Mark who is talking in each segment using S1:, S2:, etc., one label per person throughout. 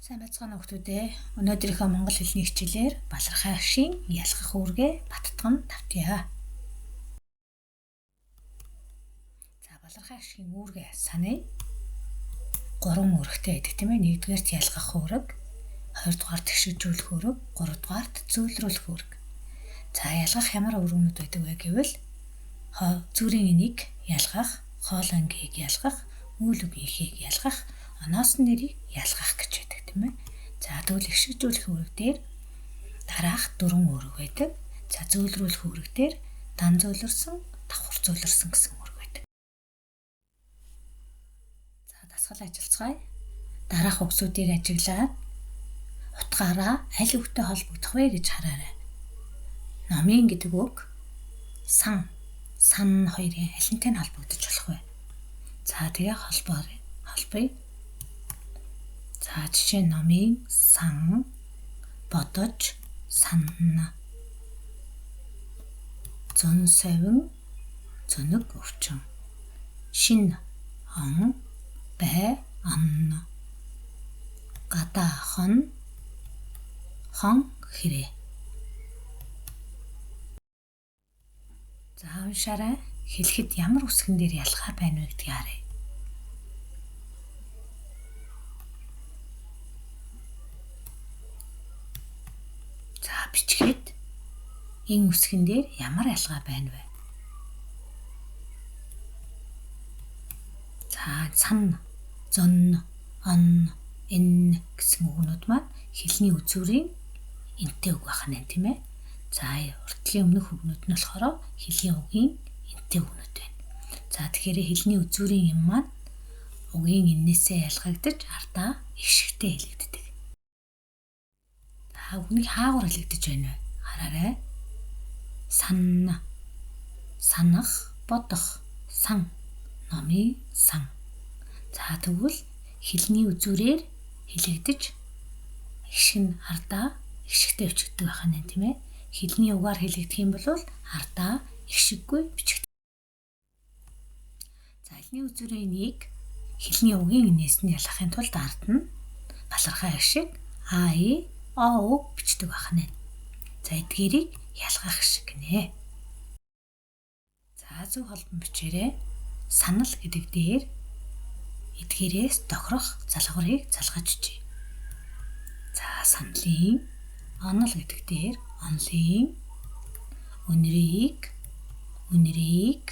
S1: Сайн байцгаана хүүхдүүдээ. Өнөөдрийнхөө монгол хэлний хичээлээр балархай агшийн ялгах үүргээ баттган тавьтъя. За балархай агшийн үүргээ саная. 3 үүрэгтэй байдаг тийм ээ. 1-р ялгах үүрэг, 2-р тэгшижүүлэх үүрэг, 3-р зөөлрүүлэх үүрэг. За ялгах ямар үүргүүд байдаг вэ гэвэл зүрийн энийг ялгах, хоол ангийг ялгах, үйл үгийнхийг ялгах, оноос нэрийг ялгах гэж байдаг тийм ээ. За тэгвэл ихшигжүүлэх үүрэг дээр дараах 4 үүрэг байдаг. За зөөлрүүлэх үүрэг дээр дан зөөлрсөн, давхар зөөлрсөн гэсэн үүрэг байдаг. За дасгал ажиллацгаая. Дараах үгсүүдийг ажиглаад утгаараа аль үгтэй холбогдох вэ гэж хараарай. Номын гэдэг үг сан хоёрын алинтай нь холбогдож болох вэ? За тэгээ холбоё. За жишээ номын сан бодож санна. Зун совин зөнөг өвчин. Шин он бай анна. Гадаа хон хэрэг. За уншаарай. Хэлэхэд ямар үсгэн дээр ялгаа байна вэ гэдгийг харъя. За бичгээд энэ үсгэн дээр ямар ялгаа байна вэ? За сан, зун, он, эн гэсэн үгнүүд маань хэлний үзүүрийн энтэй үг байна тийм ээ. За уртлын өмнөх үгнүүд нь болохоор хэлний үгийн энтэй үгнүүд байна. За тэгэхээр хэлний үзүүрийн юм маань үгийн эннээсээ ялгагдаж ардаа ишгтэй хэлэгддэг. За үгний хаагур хэлэгдэж байна вэ? Хараарай. Санна, санах, бодох, сан, номын сан. За тэгвэл хэлний үзүүрээр хэлэгдэж ишг нь ардаа ишгтэй бичигддэг байна тийм ээ. Хэлний угаар хэлэгдэх юм бол ардаа ишггүй бичигддэг. За хэлний үзүүрийн энийг хэлний үгийн энээс нь ялгахын тулд ард нь балархай агшиг о бичдэг байна. За эдгээрийг ялгах шиг гинэ. За зөв холбон бичээрэй. Санал гэдэг дээр эдгээрээс тохирох залгуурыг залгаж бичье. За саналын онол гэдэг дээр онлын үнэрийг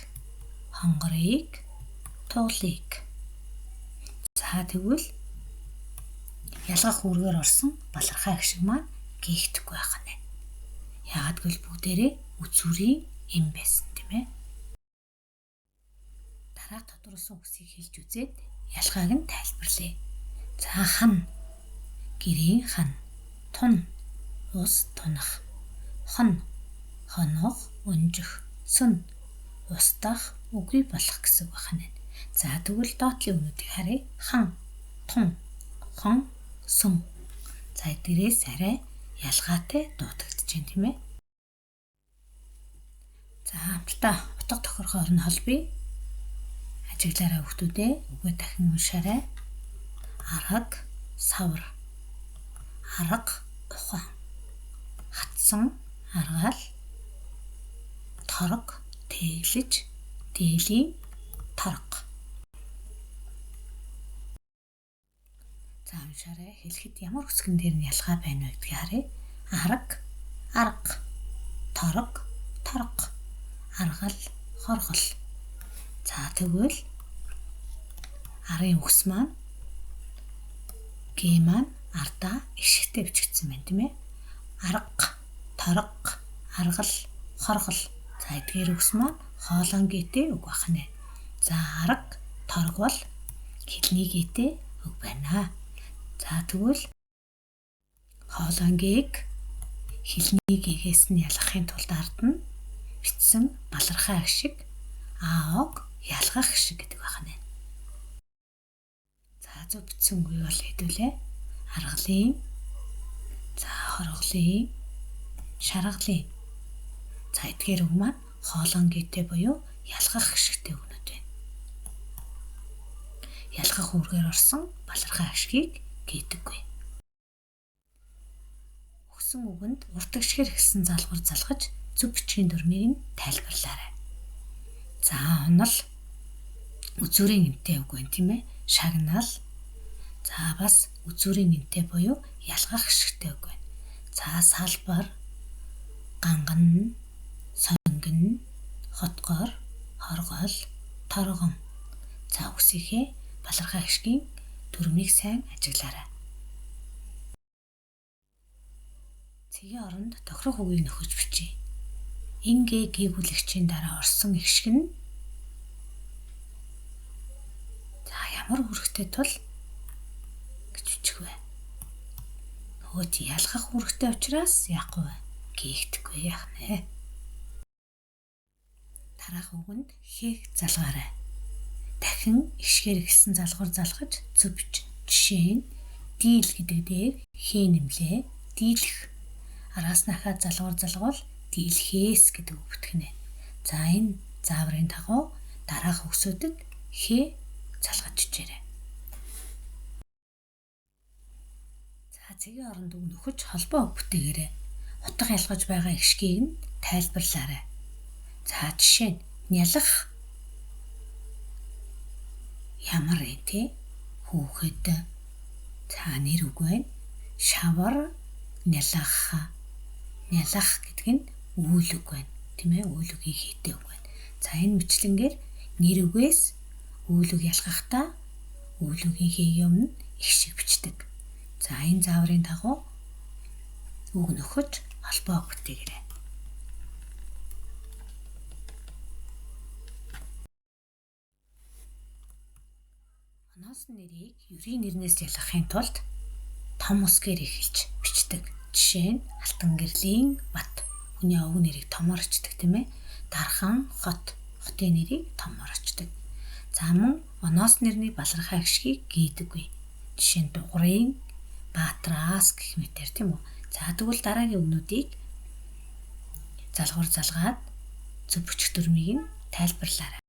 S1: хонгорыг туулыг. За тэгвэл ялгах үүргээр орсон балархай агшиг маань гээхдэггүй байна. Яагаад гэвэл бүгдээрээ үзүүрийн эм байсан тийм ээ. Дараах тодруулсан үгсийг хэлж үзээд ялгааг нь тайлбарлая. За хан, гэрийн хан, тун, ус тунах, хон, хонох, өнжих, сүн, устдах, үгүй болох гэсэн үг байна. За тэгвэл доотлын үгнүүдийг харъя. Хан, тун, хон, сүн. За эдгээрээс арай ялгаатай дуудагдаж байна тийм ээ. За хамтдаа утга тохирохоор нь холбъё. Ажиглаарай хүүхдүүдээ. Үгээ дахин уншаарай. Арга, савар. Арга, ухаан. Хатсан, аргаал. Торог, тэглэж, дээлийн торог. За уншаарай. Хэлэхэд ямар үсгэн дээр нь ялгаа байна вэ гэдгийг харъя. Арга, торог, аргал, хоргол. За тэгвэл арын үгс маань г маань ардаа ишгтэй бичигдсэн байна тийм ээ. Арга, торог, аргал, хоргол. За эдгээр үгс маань хоолон гээтэй үг байна. За арга, торог бол хэлний гээтэй үг байна. За тэгвэл хоолон гээг хэлний гээгээс нь ялгахын тулд ард нь бичсэн балархай агшиг аог ялгах шиг гэдэг байна. За зөв бичсэн үгийг бол хэдүүлээ. Аргалын, за хорголын, шаргалын. За эдгээр үг маань хоолон гээтэй буюу ялгах шигтэй үгнүүд байна. Ялгах үүргээр орсон балархай агшгийг гүйдэггүй. орсон үгэнд уртагшгэр гэсэн залгуур залгаж зөв бичгийн дүрмийг нь тайлбарлаарай. За онол үзүүрийн энтэй үг байна тийм ээ. Шагнал. За бас үзүүрийн энтэй буюу ялгах шигтэй үг байна. За салбар, ганган, сонгин, хотгор, хоргол, торгон. За үгсийнхээ балархай ашгийн дүрмийг сайн ажиглаарай. Цэгийн оронд тохирох үгийг нөхөж бичье. Ингээ гээгүүлэгчийн дараа орсон ихшиг нь за ямар үүрэгтэй тул гэж бичих вэ? Нөгөөд ялгах үүрэгтэй учраас яахгүй вэ? Гээгдэхгүй яах нэ. Дараах үгэнд хээг залгаарай. Дахин ишгээр гисэн залгуур залгаж зөв бич. Жишээ нь дийл гэдэг дээр хээ нэмлээ. Дийлэх. Араас нь ахаад залгуур залгуул дийлхээс гэдэг үг бүтгэнэ. За энэ зааврын дагуу дараах үгсүүдэд хээ залгаж чижээрэй. За цэгийн оронд үг нөхөж холбоо үг бүтээгээрэй. Утга ялгаж байгаа ихшгийг нь тайлбарлаарай. За жишээ нь нялах ямар ээ хүүхэд. За нэр үг байна. Шавар нялах. Нялах гэдэг нь үйл үг байна. Тийм ээ, үйл үгийн хийтэй үг байна. За энэ мэтлэнгээр нэр үгээс үйл үг ялгахдаа үйл үгийн хийгийн өмнө ихшиг бичдэг. За энэ зааврын дагуу үг нөхөж холбоо бүтээгээрэй. Оноосон нэрийг ерийн нэрнээс ялгахын тулд том үсгээр эхэлж бичдэг. Жишээ нь Алтан гэрлийн бат. Хүний овог нэрийг томоор очдог тийм ээ. Дархан хот. Хотын нэрийг томоор очдог. За мөн оноос нэрний балархай ашгийг гийдэггүй. Жишээ нь Дугрын, Баатраас гэх мэтэр тийм үү. За тэгвэл дараагийн үгнүүдийг залгуур залгаад зөв бичих дүрмийг нь тайлбарлаарай.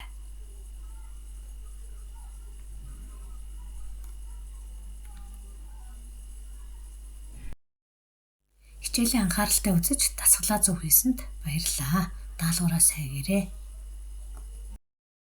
S1: Хичээлийн анхааралтай үзэж дасгалаа зөв хийсэнд баярлалаа. Даалгавраа сайн хийгээрэй.